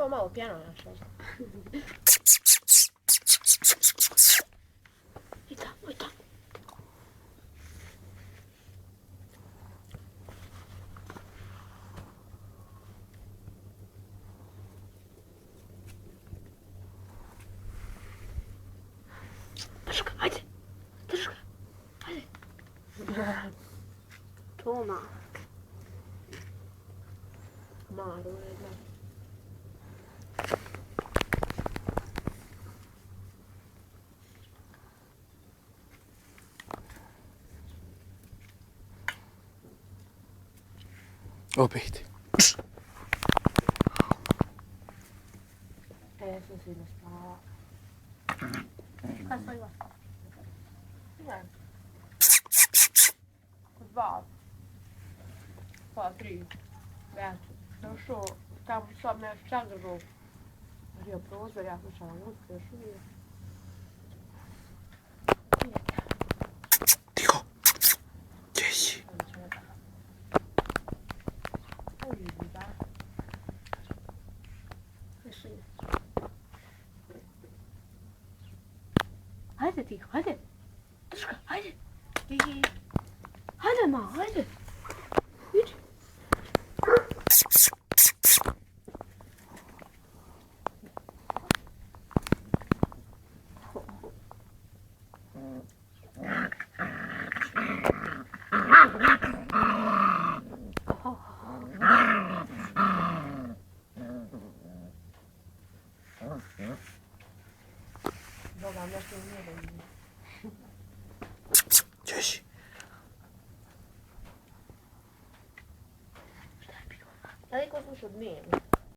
Ovo malo pjano našao. I tamo, i tamo. Drži ga, ajde. Drži ga. Ajde. Toma. Maru, jedna. Opet. Ja sam svidno spala. Kad spala? Ne. Dva. Pa, tri. Ja sam došao, tamo sam nešto čak držao. Rio prozor, ja slušala muzika još uvijek. Tiho. Gdje si? Hajde tiho, hajde. Drži ga, hajde. Hajde ma, hajde. Idi. Boga, nešto nije da vidim. Gdje si? Daleko slušao dnevnik.